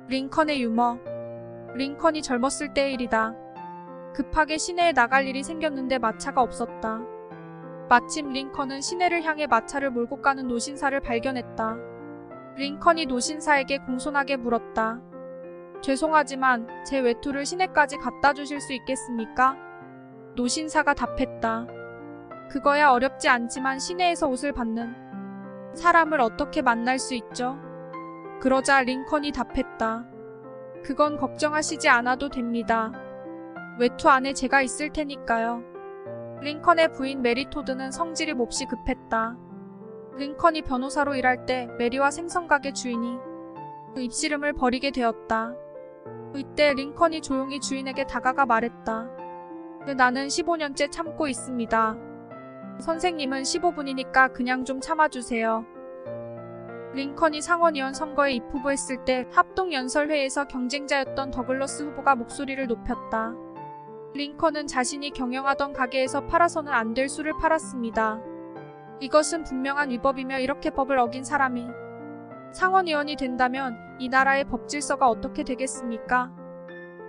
링컨의 유머. 링컨이 젊었을 때의 일이다. 급하게 시내에 나갈 일이 생겼는데 마차가 없었다. 마침 링컨은 시내를 향해 마차를 몰고 가는 노신사를 발견했다. 링컨이 노신사에게 공손하게 물었다. 죄송하지만 제 외투를 시내까지 갖다 주실 수 있겠습니까? 노신사가 답했다. 그거야 어렵지 않지만 시내에서 옷을 받는 사람을 어떻게 만날 수 있죠? 그러자 링컨이 답했다. 그건 걱정하시지 않아도 됩니다. 외투 안에 제가 있을 테니까요. 링컨의 부인 메리 토드는 성질이 몹시 급했다. 링컨이 변호사로 일할 때 메리와 생선가게 주인이 입씨름을 벌이게 되었다. 이때 링컨이 조용히 주인에게 다가가 말했다. 나는 15년째 참고 있습니다. 선생님은 15분이니까 그냥 좀 참아주세요. 링컨이 상원의원 선거에 입후보했을 때 합동연설회에서 경쟁자였던 더글러스 후보가 목소리를 높였다. 링컨은 자신이 경영하던 가게에서 팔아서는 안 될 술을 팔았습니다. 이것은 분명한 위법이며 이렇게 법을 어긴 사람이 상원의원이 된다면 이 나라의 법질서가 어떻게 되겠습니까?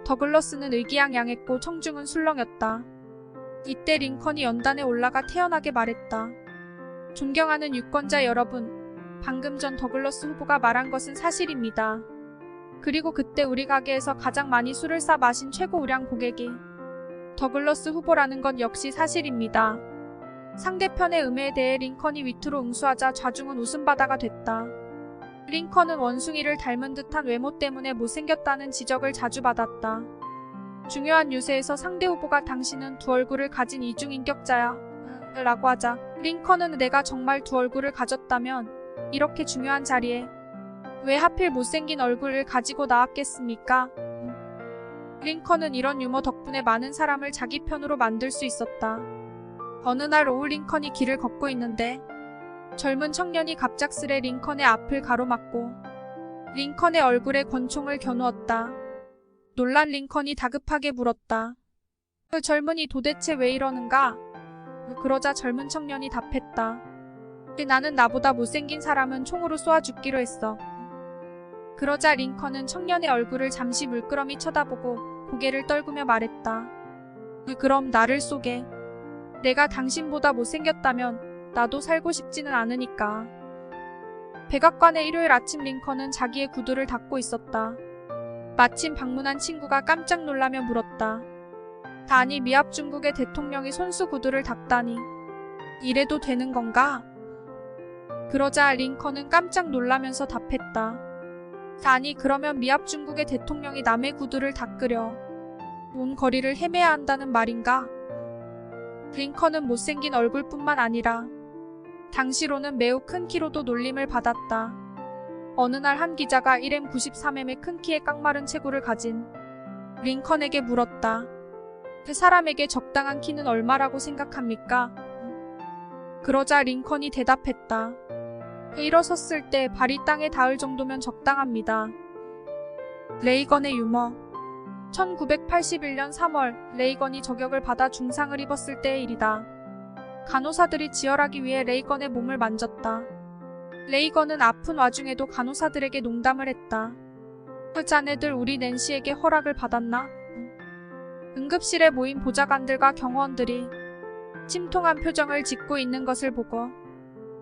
더글러스는 의기양양했고 청중은 술렁였다. 이때 링컨이 연단에 올라가 태연하게 말했다. 존경하는 유권자 여러분, 방금 전 더글러스 후보가 말한 것은 사실입니다. 그리고 그때 우리 가게에서 가장 많이 술을 사 마신 최고 우량 고객이 더글러스 후보라는 건 역시 사실입니다. 상대편의 음해에 대해 링컨이 위트로 응수하자 좌중은 웃음바다가 됐다. 링컨은 원숭이를 닮은 듯한 외모 때문에 못생겼다는 지적을 자주 받았다. 중요한 유세에서 상대 후보가 당신은 두 얼굴을 가진 이중인격자야 라고 하자 링컨은 내가 정말 두 얼굴을 가졌다면 이렇게 중요한 자리에 왜 하필 못생긴 얼굴을 가지고 나왔겠습니까? 링컨은 이런 유머 덕분에 많은 사람을 자기 편으로 만들 수 있었다. 어느 날 오후 링컨이 길을 걷고 있는데 젊은 청년이 갑작스레 링컨의 앞을 가로막고 링컨의 얼굴에 권총을 겨누었다. 놀란 링컨이 다급하게 물었다. 그 젊은이 도대체 왜 이러는가? 그러자 젊은 청년이 답했다. 나는 나보다 못생긴 사람은 총으로 쏘아 죽기로 했어. 그러자 링컨은 청년의 얼굴을 잠시 물끄러미 쳐다보고 고개를 떨구며 말했다. 그럼 나를 쏘게. 내가 당신보다 못생겼다면 나도 살고 싶지는 않으니까. 백악관의 일요일 아침 링컨은 자기의 구두를 닦고 있었다. 마침 방문한 친구가 깜짝 놀라며 물었다. 아니 미합 중국의 대통령이 손수 구두를 닦다니. 이래도 되는 건가? 그러자 링컨은 깜짝 놀라면서 답했다. 아니 그러면 미합 중국의 대통령이 남의 구두를 닦으려 온 거리를 헤매야 한다는 말인가? 링컨은 못생긴 얼굴뿐만 아니라 당시로는 매우 큰 키로도 놀림을 받았다. 어느 날 한 기자가 1m93m의 큰 키에 깡마른 체구를 가진 링컨에게 물었다. 그 사람에게 적당한 키는 얼마라고 생각합니까? 그러자 링컨이 대답했다. 일어섰을 때 발이 땅에 닿을 정도면 적당합니다. 레이건의 유머. 1981년 3월 레이건이 저격을 받아 중상을 입었을 때의 일이다. 간호사들이 지혈하기 위해 레이건의 몸을 만졌다. 레이건은 아픈 와중에도 간호사들에게 농담을 했다. 그 자네들 우리 낸시에게 허락을 받았나? 응급실에 모인 보좌관들과 경호원들이 침통한 표정을 짓고 있는 것을 보고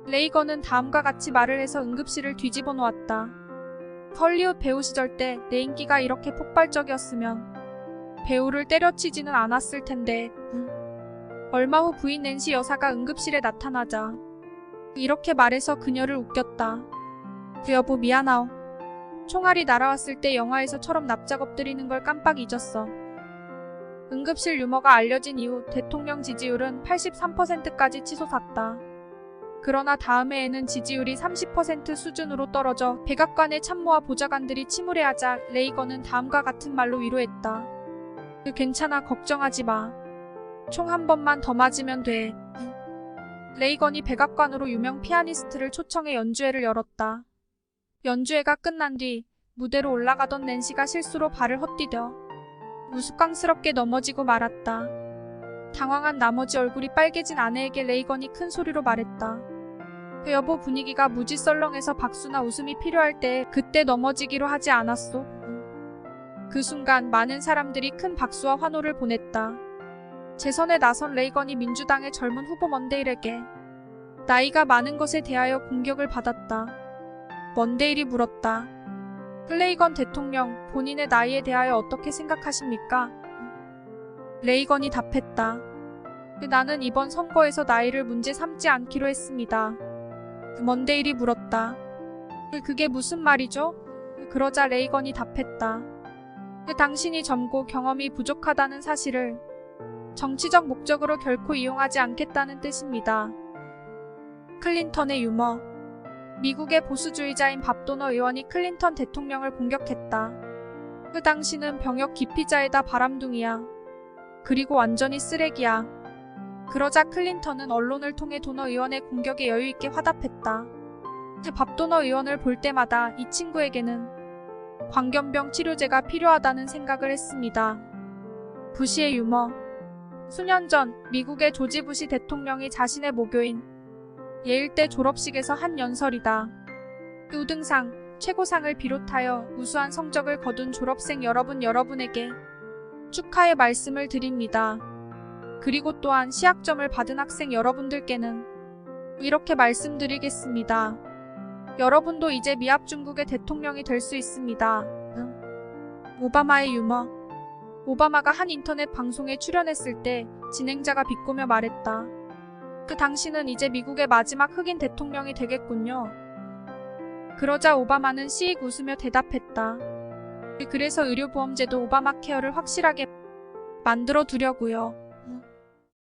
레이건은 다음과 같이 말을 해서 응급실을 뒤집어 놓았다. 헐리우드 배우 시절 때 내 인기가 이렇게 폭발적이었으면 배우를 때려치지는 않았을 텐데. 얼마 후 부인 낸시 여사가 응급실에 나타나자 이렇게 말해서 그녀를 웃겼다. 여보 미안하오. 총알이 날아왔을 때 영화에서처럼 납작 엎드리는 걸 깜빡 잊었어. 응급실 유머가 알려진 이후 대통령 지지율은 83%까지 치솟았다. 그러나 다음 해에는 지지율이 30% 수준으로 떨어져 백악관의 참모와 보좌관들이 침울해하자 레이건은 다음과 같은 말로 위로했다. 괜찮아 걱정하지 마. 총 한 번만 더 맞으면 돼. 레이건이 백악관으로 유명 피아니스트를 초청해 연주회를 열었다. 연주회가 끝난 뒤 무대로 올라가던 낸시가 실수로 발을 헛디뎌 우스꽝스럽게 넘어지고 말았다. 당황한 나머지 얼굴이 빨개진 아내에게 레이건이 큰 소리로 말했다. 여보 분위기가 무지 썰렁해서 박수나 웃음이 필요할 때 그때 넘어지기로 하지 않았소? 그 순간 많은 사람들이 큰 박수와 환호를 보냈다. 재선에 나선 레이건이 민주당의 젊은 후보 먼데일에게 나이가 많은 것에 대하여 공격을 받았다. 먼데일이 물었다. 레이건 대통령, 본인의 나이에 대하여 어떻게 생각하십니까? 레이건이 답했다. 나는 이번 선거에서 나이를 문제 삼지 않기로 했습니다. 먼데일이 물었다. 그게 무슨 말이죠? 그러자 레이건이 답했다. 당신이 젊고 경험이 부족하다는 사실을 정치적 목적으로 결코 이용하지 않겠다는 뜻입니다. 클린턴의 유머. 미국의 보수주의자인 밥 도너 의원이 클린턴 대통령을 공격했다. 그 당신은 병역 기피자에다 바람둥이야. 그리고 완전히 쓰레기야. 그러자 클린턴은 언론을 통해 도너 의원의 공격에 여유있게 화답했다. 밥 도너 의원을 볼 때마다 이 친구에게는 광견병 치료제가 필요하다는 생각을 했습니다. 부시의 유머. 수년 전 미국의 조지 부시 대통령이 자신의 모교인 예일대 졸업식에서 한 연설이다. 우등상, 최고상을 비롯하여 우수한 성적을 거둔 졸업생 여러분에게 축하의 말씀을 드립니다. 그리고 또한 시학점을 받은 학생 여러분들께는 이렇게 말씀드리겠습니다. 여러분도 이제 미합 중국의 대통령이 될 수 있습니다. 오바마의 유머. 오바마가 한 인터넷 방송에 출연했을 때 진행자가 비꼬며 말했다. 당신은 이제 미국의 마지막 흑인 대통령이 되겠군요. 그러자 오바마는 씩 웃으며 대답했다. 그래서 의료보험제도 오바마 케어를 확실하게 만들어 두려고요.